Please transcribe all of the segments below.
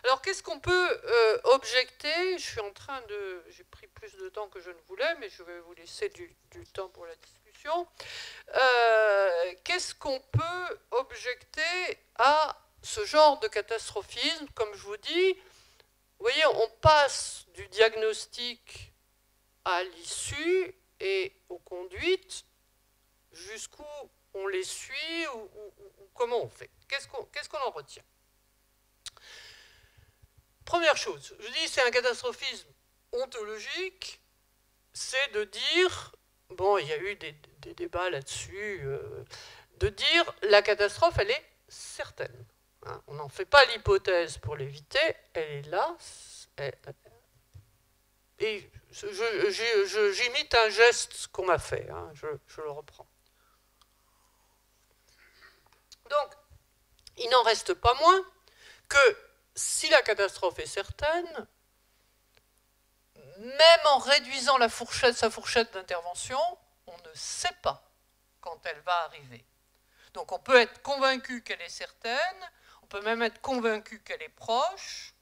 Alors, qu'est-ce qu'on peut objecter? Je suis en train de... J'ai pris plus de temps que je ne voulais, mais je vais vous laisser du temps pour la discussion. Qu'est-ce qu'on peut objecter à ce genre de catastrophisme? Comme je vous dis, vous voyez, on passe du diagnostic à l'issue et aux conduites, jusqu'où on les suit ou comment on fait. Qu'est-ce qu'on en retient? Première chose, je dis c'est un catastrophisme ontologique, c'est de dire, bon, il y a eu des débats là-dessus, de dire la catastrophe, elle est certaine. Hein, on n'en fait pas l'hypothèse pour l'éviter, elle est là. Et j'imite un geste qu'on m'a fait, hein, je le reprends. Donc, il n'en reste pas moins que si la catastrophe est certaine, même en réduisant sa fourchette d'intervention, on ne sait pas quand elle va arriver. Donc on peut être convaincu qu'elle est certaine, on peut même être convaincu qu'elle est proche,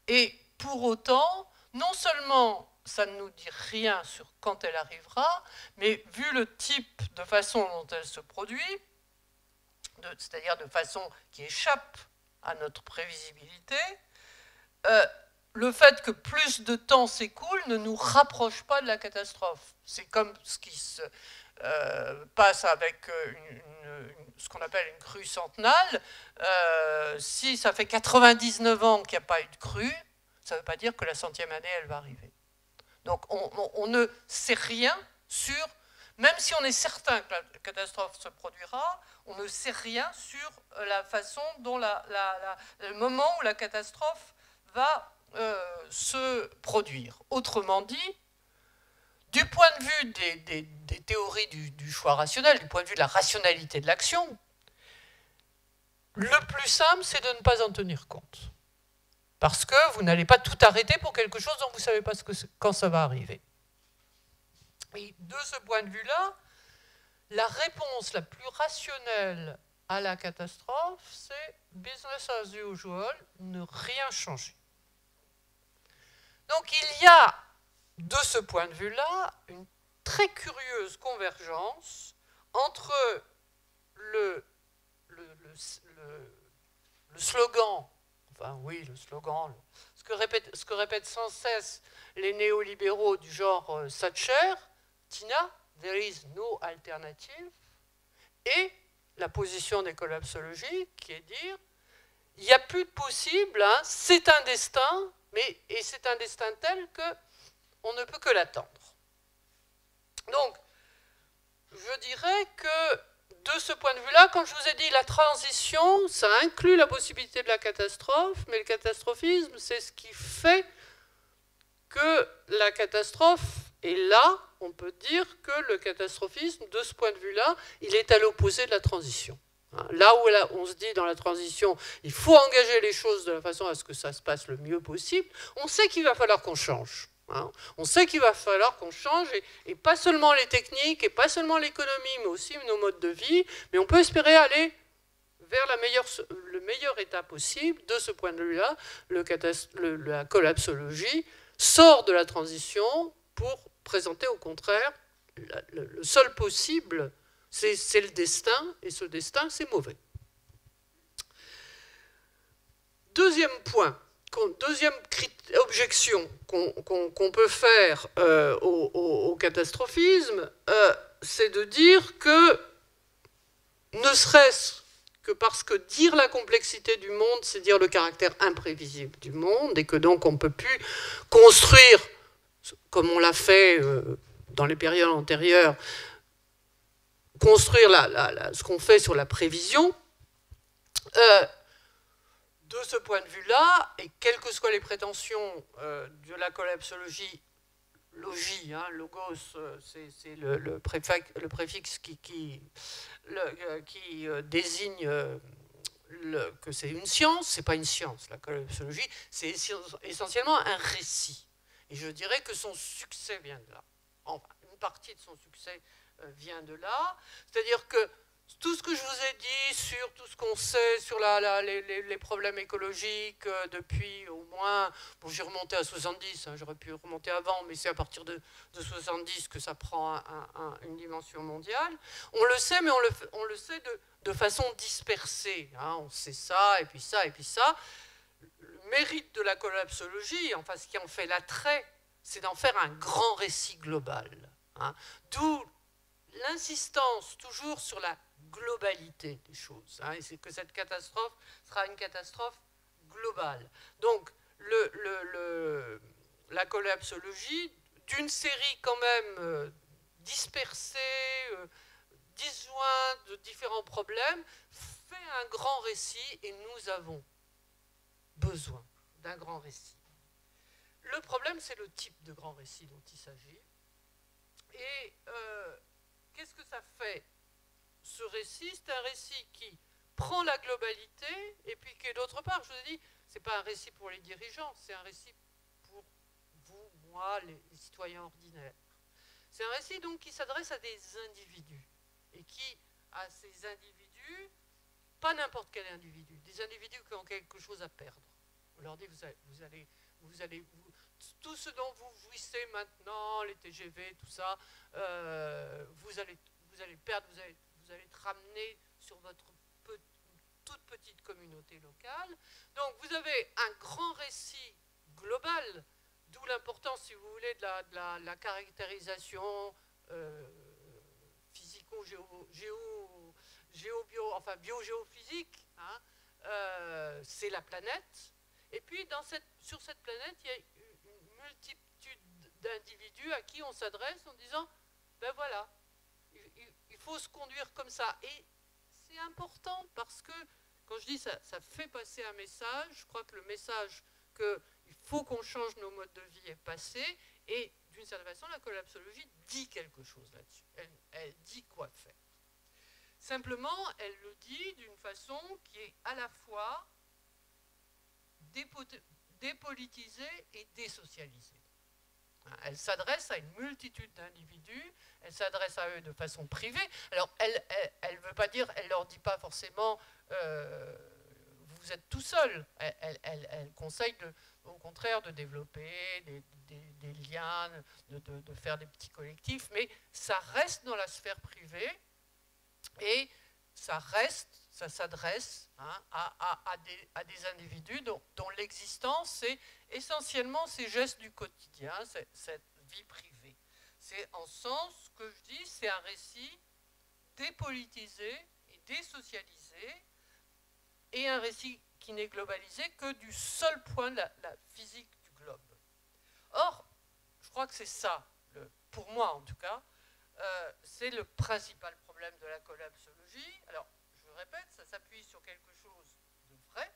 et pour autant, non seulement ça ne nous dit rien sur quand elle arrivera, mais vu le type de façon dont elle se produit, c'est-à-dire de façon qui échappe à notre prévisibilité, le fait que plus de temps s'écoule ne nous rapproche pas de la catastrophe. C'est comme ce qui se passe avec ce qu'on appelle une crue centenale. Si ça fait 99 ans qu'il n'y a pas eu de crue, ça ne veut pas dire que la 100e année, elle va arriver. Donc on ne sait rien sur, même si on est certain que la catastrophe se produira, on ne sait rien sur la façon dont le moment où la catastrophe va se produire. Autrement dit, du point de vue des théories du choix rationnel, du point de vue de la rationalité de l'action, le plus simple, c'est de ne pas en tenir compte. Parce que vous n'allez pas tout arrêter pour quelque chose dont vous ne savez pas quand ça va arriver. Et de ce point de vue-là, la réponse la plus rationnelle à la catastrophe, c'est business as usual, ne rien changer. Donc il y a, de ce point de vue-là, une très curieuse convergence entre le slogan, enfin oui, le slogan, ce que répètent sans cesse les néolibéraux du genre Thatcher, Tina, there is no alternative, et la position des collapsologies, qui est de dire, il n'y a plus de possible, hein, c'est un destin, et c'est un destin tel qu'on ne peut que l'attendre. Donc, je dirais que de ce point de vue-là, quand je vous ai dit la transition, ça inclut la possibilité de la catastrophe, mais le catastrophisme, c'est ce qui fait que la catastrophe est là. On peut dire que le catastrophisme, de ce point de vue-là, il est à l'opposé de la transition. Là où on se dit dans la transition, il faut engager les choses de la façon à ce que ça se passe le mieux possible, on sait qu'il va falloir qu'on change. On sait qu'il va falloir qu'on change, et pas seulement les techniques, et pas seulement l'économie, mais aussi nos modes de vie, mais on peut espérer aller vers le meilleur état possible. De ce point de vue-là, la collapsologie sort de la transition pour présenter au contraire le seul possible, c'est le destin, et ce destin, c'est mauvais. Deuxième point, deuxième objection qu'on peut faire au catastrophisme, c'est de dire que, ne serait-ce que parce que dire la complexité du monde, c'est dire le caractère imprévisible du monde, et que donc on ne peut plus construire, comme on l'a fait dans les périodes antérieures, construire ce qu'on fait sur la prévision. De ce point de vue-là, et quelles que soient les prétentions de la collapsologie, logie, hein, logos, c'est le préfixe qui désigne que c'est une science, c'est pas une science, la collapsologie, c'est essentiellement un récit. Et je dirais que son succès vient de là. Enfin, une partie de son succès vient de là. C'est-à-dire que tout ce que je vous ai dit sur tout ce qu'on sait sur les problèmes écologiques depuis au moins, bon j'ai remonté à 70, hein, j'aurais pu remonter avant, mais c'est à partir de 70 que ça prend une dimension mondiale. On le sait, mais on le sait de façon dispersée. Hein, on sait ça, et puis ça, et puis ça. Le mérite de la collapsologie, enfin ce qui en fait l'attrait, c'est d'en faire un grand récit global. Hein, d'où l'insistance toujours sur la globalité des choses. Hein, et c'est que cette catastrophe sera une catastrophe globale. Donc, la collapsologie, d'une série quand même dispersée, disjointe de différents problèmes, fait un grand récit et nous avons besoin d'un grand récit. Le problème, c'est le type de grand récit dont il s'agit. Et qu'est-ce que ça fait, ce récit? C'est un récit qui prend la globalité et puis qui est d'autre part, je vous ai dit, ce n'est pas un récit pour les dirigeants, c'est un récit pour vous, moi, les citoyens ordinaires. C'est un récit donc qui s'adresse à des individus et qui, à ces individus, pas n'importe quel individu, des individus qui ont quelque chose à perdre. On leur dit, tout ce dont vous jouissez maintenant, les TGV, tout ça, vous allez perdre, vous allez être ramené sur votre toute petite communauté locale. Donc vous avez un grand récit global, d'où l'importance, si vous voulez, de la caractérisation bio-géophysique. Hein, c'est la planète. Et puis sur cette planète, il y a une multitude d'individus à qui on s'adresse en disant, ben voilà, il faut se conduire comme ça. Et c'est important parce que, quand je dis ça, ça fait passer un message. Je crois que le message qu'il faut qu'on change nos modes de vie est passé. Et d'une certaine façon, la collapsologie dit quelque chose là-dessus. Elle dit quoi faire. Simplement, elle le dit d'une façon qui est à la fois dépolitisée et désocialisée. Elle s'adresse à une multitude d'individus, elle s'adresse à eux de façon privée. Alors, elle veut pas dire, elle leur dit pas forcément vous êtes tout seul. Elle conseille au contraire de développer des liens, de faire des petits collectifs, mais ça reste dans la sphère privée et ça s'adresse à des individus dont l'existence, c'est essentiellement ces gestes du quotidien, cette vie privée. C'est en sens que je dis, c'est un récit dépolitisé et désocialisé, et un récit qui n'est globalisé que du seul point de la physique du globe. Or, je crois que c'est ça, pour moi en tout cas, c'est le principal problème de la collapsologie. Alors, je le répète, ça s'appuie sur quelque chose de vrai,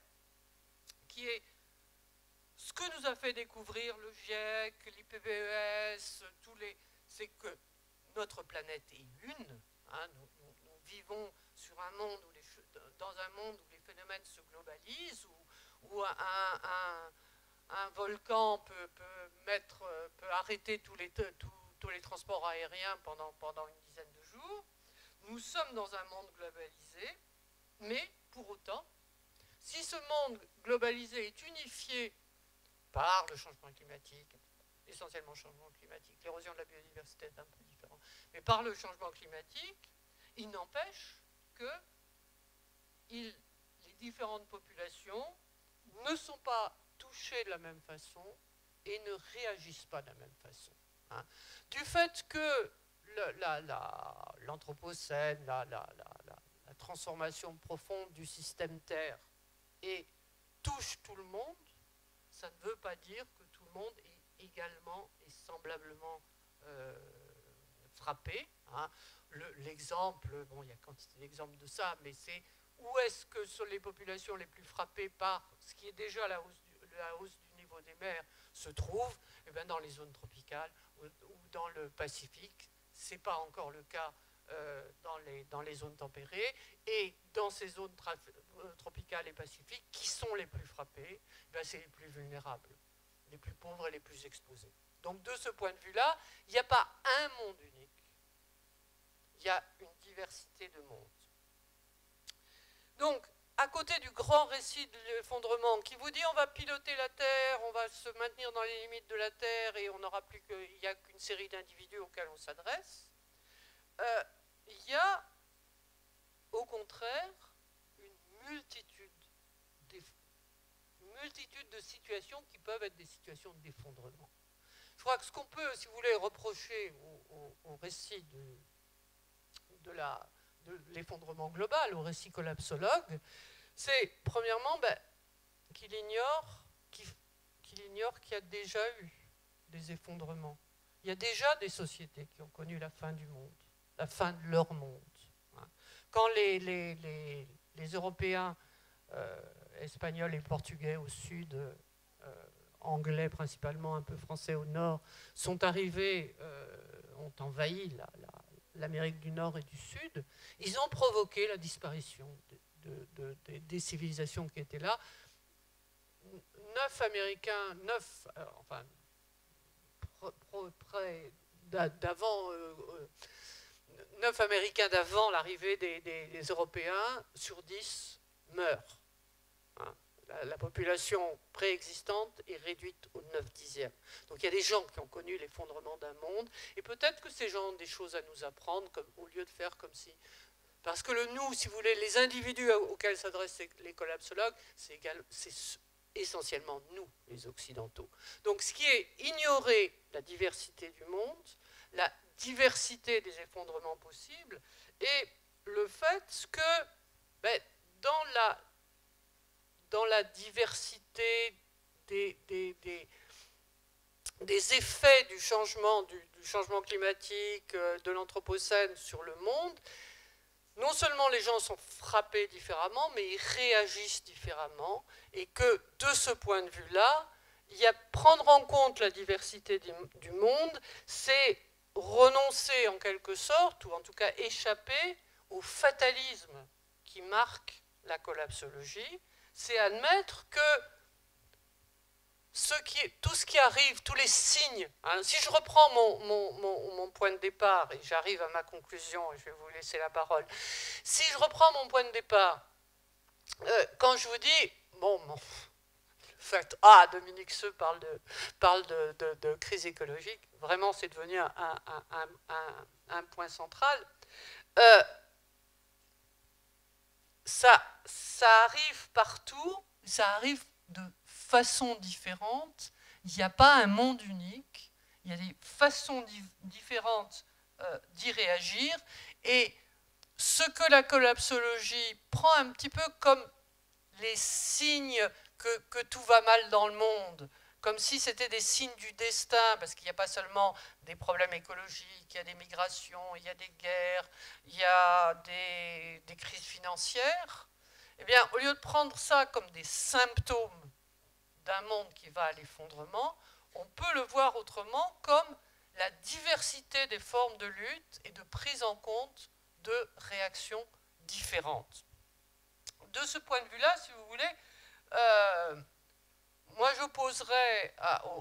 qui est ce que nous a fait découvrir le GIEC, l'IPBES, c'est que notre planète est une. Hein, nous vivons sur un monde dans un monde où les phénomènes se globalisent, où un volcan peut arrêter tous les transports aériens pendant une dizaine de jours. Nous sommes dans un monde globalisé, mais pour autant, si ce monde globalisé est unifié par le changement climatique, essentiellement le changement climatique, l'érosion de la biodiversité est un peu différent, mais par le changement climatique, il n'empêche que les différentes populations ne sont pas touchées de la même façon et ne réagissent pas de la même façon. Hein. Du fait que l'anthropocène, la transformation profonde du système Terre touche tout le monde, ça ne veut pas dire que tout le monde est également et semblablement frappé. Hein. L'exemple, bon, il y a quantité d'exemples de ça, mais c'est où est-ce que sont les populations les plus frappées par ce qui est déjà la hausse du niveau des mers se trouvent? Eh bien, dans les zones tropicales ou dans le Pacifique. Ce n'est pas encore le cas dans les zones tempérées. Et dans ces zones tropicales et pacifiques, qui sont les plus frappées? Eh c'est les plus vulnérables, les plus pauvres et les plus exposés. Donc de ce point de vue-là, il n'y a pas un monde unique. Il y a une diversité de mondes. Donc, à côté du grand récit de l'effondrement qui vous dit on va piloter la Terre, on va se maintenir dans les limites de la Terre et on n'aura plus qu'il n'y a qu'une série d'individus auxquels on s'adresse, il y a au contraire une multitude de situations qui peuvent être des situations d'effondrement. Je crois que ce qu'on peut, si vous voulez, reprocher au récit de l'effondrement global, au récit collapsologue, c'est premièrement qu'il ignore qu'il y a déjà eu des effondrements. Il y a déjà des sociétés qui ont connu la fin du monde, la fin de leur monde. Quand les Européens, espagnols et portugais au sud, anglais principalement, un peu français au nord, sont arrivés, ont envahi l'Amérique du Nord et du Sud, ils ont provoqué la disparition des civilisations qui étaient là. 9 Américains, 9, enfin, près d'avant, 9 Américains d'avant l'arrivée des Européens sur 10 meurent. Hein. La population préexistante est réduite au 9/10. Donc il y a des gens qui ont connu l'effondrement d'un monde, et peut-être que ces gens ont des choses à nous apprendre, au lieu de faire comme si... Parce que le nous, si vous voulez, les individus auxquels s'adressent les collapsologues, c'est essentiellement nous, les Occidentaux. Donc ce qui est ignorer la diversité du monde, la diversité des effondrements possibles, et le fait que dans la diversité des effets du changement climatique, de l'anthropocène sur le monde, non seulement les gens sont frappés différemment, mais ils réagissent différemment, et que de ce point de vue-là, il y a prendre en compte la diversité du monde, c'est renoncer en quelque sorte, ou en tout cas échapper au fatalisme qui marque la collapsologie, c'est admettre que tout ce qui arrive, tous les signes, hein, si je reprends mon point de départ, et j'arrive à ma conclusion, et je vais vous laisser la parole, si je reprends mon point de départ, quand je vous dis, Dominique Seux parle de crise écologique, vraiment c'est devenu un point central, ça arrive partout, ça arrive de façon différente, il n'y a pas un monde unique, il y a des façons différentes d'y réagir, et ce que la collapsologie prend un petit peu comme les signes que tout va mal dans le monde, comme si c'était des signes du destin, parce qu'il n'y a pas seulement des problèmes écologiques, il y a des migrations, il y a des guerres, il y a des crises financières, eh bien, au lieu de prendre ça comme des symptômes d'un monde qui va à l'effondrement, on peut le voir autrement comme la diversité des formes de lutte et de prise en compte de réactions différentes. De ce point de vue-là, si vous voulez, moi j'opposerais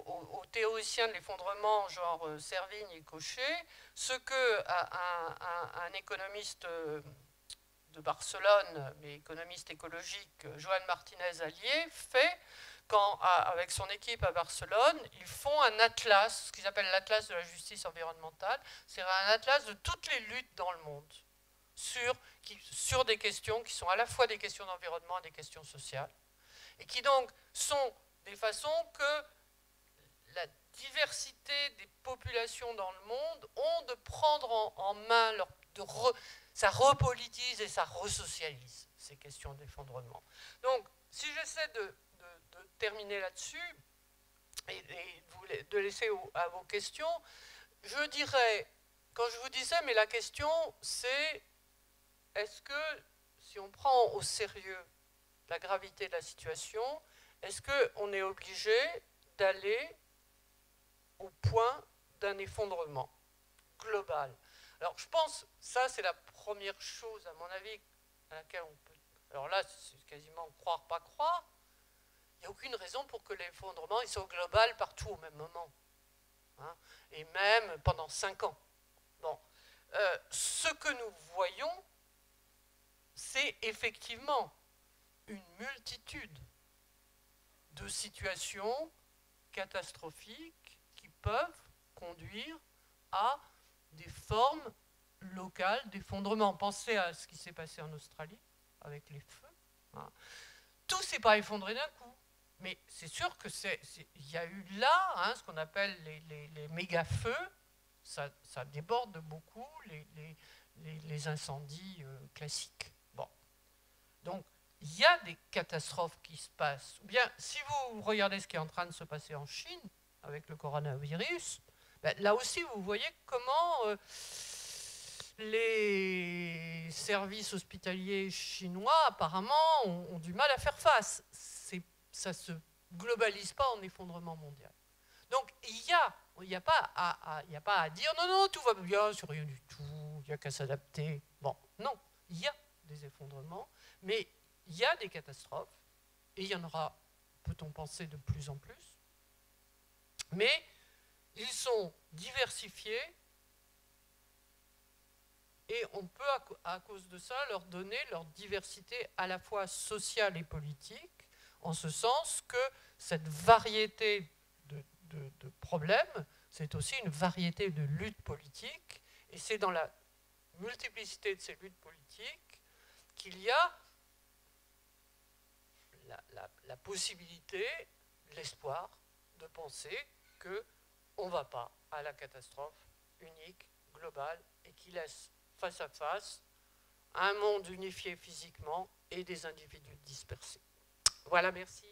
aux théoriciens de l'effondrement, genre Servigne et Cochet, ce que un économiste de Barcelone, mais économiste écologique, Joan Martinez Allier, fait quand, avec son équipe à Barcelone, ils font un atlas, ce qu'ils appellent l'atlas de la justice environnementale, c'est un atlas de toutes les luttes dans le monde, sur des questions qui sont à la fois des questions d'environnement et des questions sociales, et qui donc sont des façons que la diversité des populations dans le monde ont de prendre en main, ça repolitise et ça resocialise ces questions d'effondrement. Donc, si j'essaie de terminer là-dessus et de laisser à vos questions, je dirais, quand je vous disais, mais la question c'est, est-ce que si on prend au sérieux la gravité de la situation, est-ce qu'on est obligé d'aller au point d'un effondrement global? Alors je pense, ça c'est la première chose à mon avis à laquelle on peut... Alors là, c'est quasiment croire, pas croire. Il n'y a aucune raison pour que l'effondrement soit global partout au même moment. Hein, et même pendant 5 ans. Bon. Ce que nous voyons, c'est effectivement une multitude de situations catastrophiques qui peuvent conduire à des formes locales d'effondrement. Pensez à ce qui s'est passé en Australie avec les feux. Hein. Tout ne s'est pas effondré d'un coup. Mais c'est sûr que il y a eu là hein, ce qu'on appelle les méga-feux. Ça déborde beaucoup les incendies classiques. Bon. Donc, il y a des catastrophes qui se passent. Ou bien, si vous regardez ce qui est en train de se passer en Chine avec le coronavirus, ben, là aussi, vous voyez comment les services hospitaliers chinois, apparemment, ont du mal à faire face. Ça ne se globalise pas en effondrement mondial. Donc, il n'y a pas à dire non, non, tout va bien, c'est rien du tout, il n'y a qu'à s'adapter. Bon, non, il y a des effondrements, mais il y a des catastrophes, et il y en aura, peut-on penser, de plus en plus. Mais ils sont diversifiés, et on peut, à cause de ça, leur donner leur diversité à la fois sociale et politique, en ce sens que cette variété de problèmes, c'est aussi une variété de luttes politiques, et c'est dans la multiplicité de ces luttes politiques qu'il y a la possibilité, l'espoir de penser qu'on ne va pas à la catastrophe unique, globale, et qui laisse face à face un monde unifié physiquement et des individus dispersés. Voilà, merci.